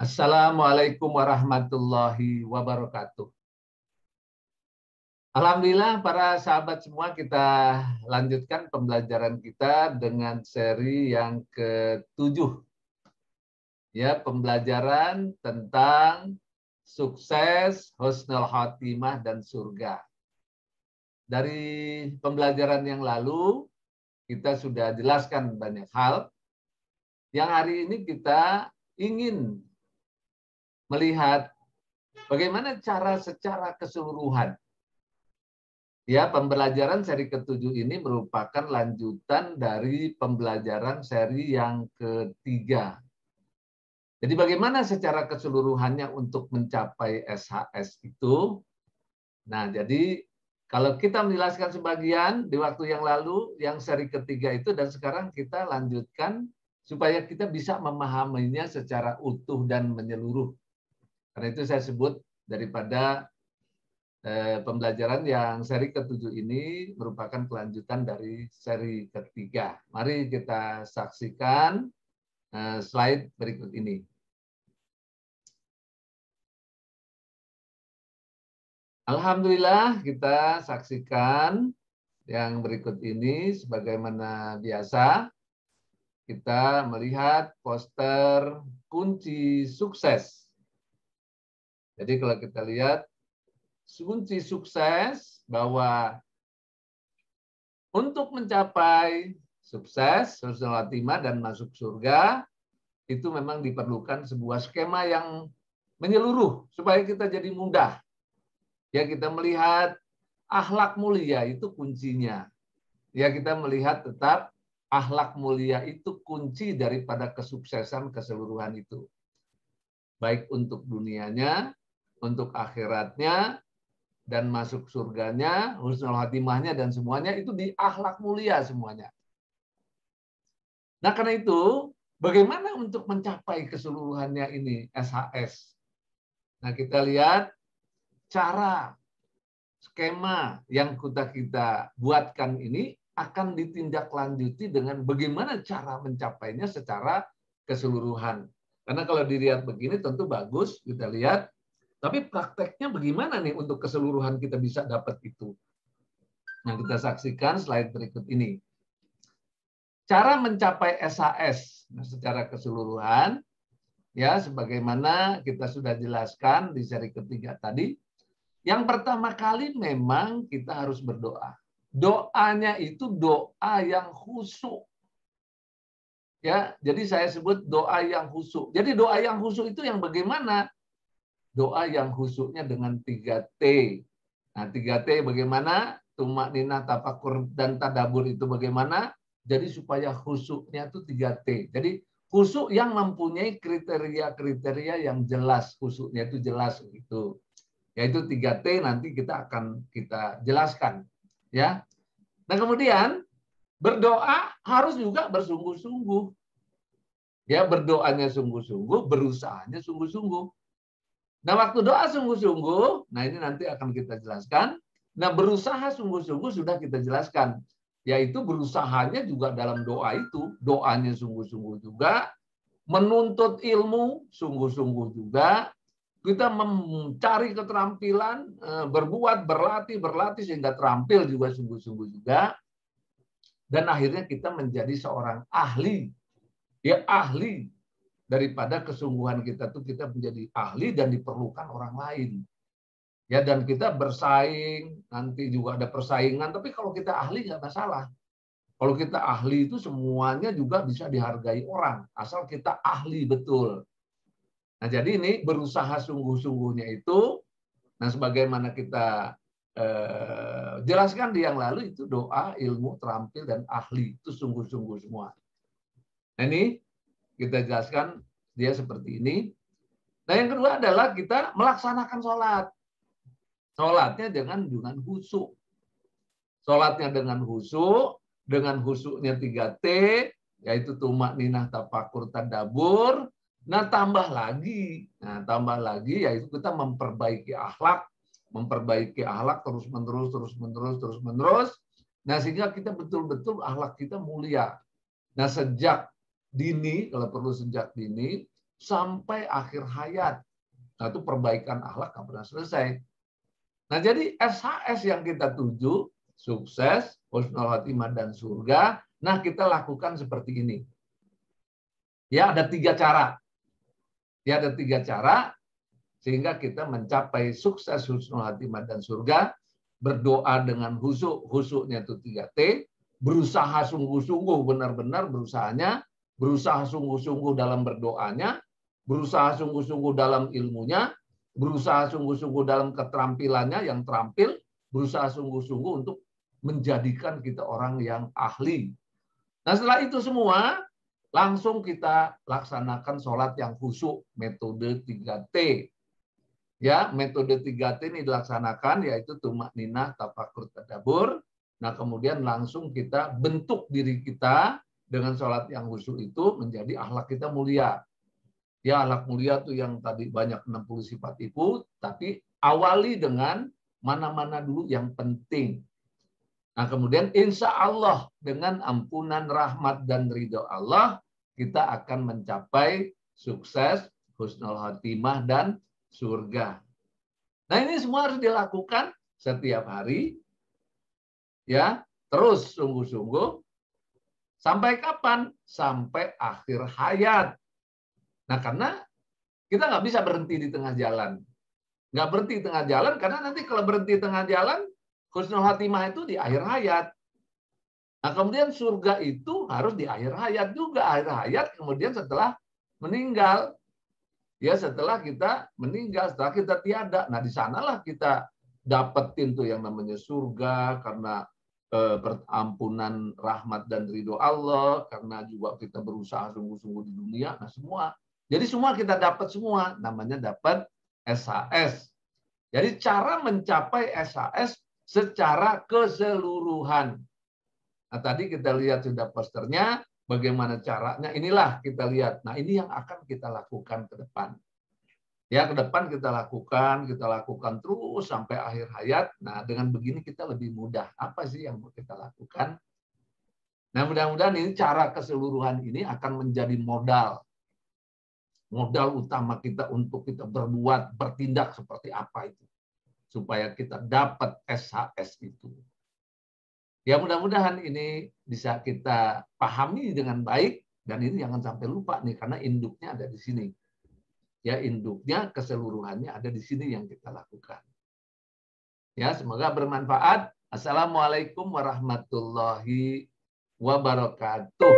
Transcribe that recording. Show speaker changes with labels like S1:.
S1: Assalamualaikum warahmatullahi wabarakatuh. Alhamdulillah para sahabat semua, kita lanjutkan pembelajaran kita dengan seri yang ke-7. Ya, pembelajaran tentang sukses, husnul khotimah dan surga. Dari pembelajaran yang lalu kita sudah jelaskan banyak hal. Yang hari ini kita ingin melihat bagaimana cara secara keseluruhan. Ya, pembelajaran seri ke-7 ini merupakan lanjutan dari pembelajaran seri yang ke-3. Jadi bagaimana secara keseluruhannya untuk mencapai SHS itu? Nah, jadi kalau kita menjelaskan sebagian di waktu yang lalu, yang seri ke-3 itu, dan sekarang kita lanjutkan supaya kita bisa memahaminya secara utuh dan menyeluruh. Karena itu saya sebut daripada pembelajaran yang seri ke-7 ini merupakan kelanjutan dari seri ke-3. Mari kita saksikan slide berikut ini. Alhamdulillah kita saksikan yang berikut ini. Sebagaimana biasa kita melihat poster kunci sukses. Jadi kalau kita lihat kunci sukses, bahwa untuk mencapai sukses, husnul khotimah dan masuk surga, itu memang diperlukan sebuah skema yang menyeluruh supaya kita jadi mudah. Ya, kita melihat akhlak mulia itu kuncinya. Ya, kita melihat tetap akhlak mulia itu kunci daripada kesuksesan keseluruhan itu. Baik untuk dunianya, untuk akhiratnya, dan masuk surganya, husnul khotimahnya, dan semuanya itu di akhlak mulia semuanya. Nah, karena itu, bagaimana untuk mencapai keseluruhannya ini, SHS? Nah, kita lihat cara, skema yang kita buatkan ini akan ditindaklanjuti dengan bagaimana cara mencapainya secara keseluruhan. Karena kalau dilihat begini tentu bagus, kita lihat. Tapi prakteknya bagaimana nih untuk keseluruhan kita bisa dapat itu? Nah, kita saksikan slide berikut ini. Cara mencapai SHS secara keseluruhan, ya sebagaimana kita sudah jelaskan di seri ke-3 tadi. Yang pertama kali memang kita harus berdoa. Doanya itu doa yang khusyuk. Ya, jadi saya sebut doa yang khusyuk. Jadi doa yang khusyuk itu yang bagaimana? Doa yang khusyuknya dengan 3T. Nah, 3T bagaimana? Tumak ninah, tafakur, dan tadabur itu bagaimana? Jadi supaya khusyuknya itu 3T. Jadi khusyuk yang mempunyai kriteria-kriteria yang jelas. Khusyuknya itu jelas. Gitu. Yaitu 3T nanti kita akan jelaskan. Ya. Nah, kemudian berdoa harus juga bersungguh-sungguh. Ya, berdoanya sungguh-sungguh, berusahanya sungguh-sungguh. Nah, waktu doa sungguh-sungguh, nah ini nanti akan kita jelaskan. Nah, berusaha sungguh-sungguh sudah kita jelaskan. Yaitu berusahanya juga dalam doa itu. Doanya sungguh-sungguh juga. Menuntut ilmu sungguh-sungguh juga. Kita mencari keterampilan, berbuat, berlatih sehingga terampil juga sungguh-sungguh juga. Dan akhirnya kita menjadi seorang ahli. Ya, ahli. Daripada kesungguhan kita tuh kita menjadi ahli dan diperlukan orang lain. Ya, dan kita bersaing, nanti juga ada persaingan, tapi kalau kita ahli nggak masalah. Kalau kita ahli itu semuanya juga bisa dihargai orang, asal kita ahli betul. Nah, jadi ini berusaha sungguh-sungguhnya itu, nah sebagaimana kita jelaskan di yang lalu itu doa, ilmu, terampil, dan ahli, itu sungguh-sungguh semua. Nah, ini kita jelaskan dia seperti ini. Nah, yang kedua adalah kita melaksanakan sholat. Sholatnya dengan khusyuk. Sholatnya dengan khusyuknya 3T, yaitu tumak ninah, tafakur, tadabur. Nah, tambah lagi yaitu kita memperbaiki akhlak terus-menerus. Nah, sehingga kita betul-betul akhlak kita mulia. Nah, sejak dini, kalau perlu sejak dini, sampai akhir hayat. Nah, itu perbaikan akhlak nggak pernah selesai. Nah, jadi SHS yang kita tuju, sukses, husnul khotimah, dan surga. Nah, kita lakukan seperti ini. Ya, ada 3 cara. Ya, ada 3 cara sehingga kita mencapai sukses, husnul khotimah, dan surga. Berdoa dengan khusyuk, khusyuknya itu 3T. Berusaha sungguh-sungguh, benar-benar berusahanya. Berusaha sungguh-sungguh dalam berdoanya. Berusaha sungguh-sungguh dalam ilmunya. Berusaha sungguh-sungguh dalam keterampilannya yang terampil. Berusaha sungguh-sungguh untuk menjadikan kita orang yang ahli. Nah, setelah itu semua, langsung kita laksanakan sholat yang khusyuk, metode 3T. Ya, metode 3T ini dilaksanakan, yaitu tumakninah, tafakur, tadabbur. Nah, kemudian langsung kita bentuk diri kita dengan sholat yang khusyuk itu menjadi akhlak kita mulia. Ya, akhlak mulia itu yang tadi banyak 60 sifat itu, tapi awali dengan mana-mana dulu yang penting. Nah, kemudian insya Allah dengan ampunan, rahmat, dan ridho Allah, kita akan mencapai sukses, husnul khotimah, dan surga. Nah, ini semua harus dilakukan setiap hari, ya, terus sungguh-sungguh. Sampai kapan? Sampai akhir hayat. Nah, karena kita nggak bisa berhenti di tengah jalan. Nggak berhenti di tengah jalan, karena nanti kalau berhenti di tengah jalan, husnul khotimah itu di akhir hayat. Nah, kemudian surga itu harus di akhir hayat juga. Akhir hayat kemudian setelah meninggal. Ya, setelah kita meninggal, setelah kita tiada. Nah, di sanalah kita dapetin tuh yang namanya surga, karena ampunan, rahmat, dan ridho Allah, karena juga kita berusaha sungguh-sungguh di dunia. Nah, semua. Jadi semua kita dapat semua. Namanya dapat SHS. Jadi cara mencapai SHS secara keseluruhan. Nah, tadi kita lihat sudah posternya, bagaimana caranya, inilah kita lihat. Nah, ini yang akan kita lakukan ke depan. Ya, ke depan kita lakukan terus sampai akhir hayat. Nah, dengan begini kita lebih mudah. Apa sih yang mau kita lakukan? Nah, mudah-mudahan ini cara keseluruhan ini akan menjadi modal. Modal utama kita untuk kita berbuat, bertindak seperti apa itu. Supaya kita dapat SHS itu. Ya, mudah-mudahan ini bisa kita pahami dengan baik, dan ini jangan sampai lupa nih, karena induknya ada di sini. Ya, induknya keseluruhannya ada di sini yang kita lakukan. Ya, semoga bermanfaat. Assalamualaikum warahmatullahi wabarakatuh.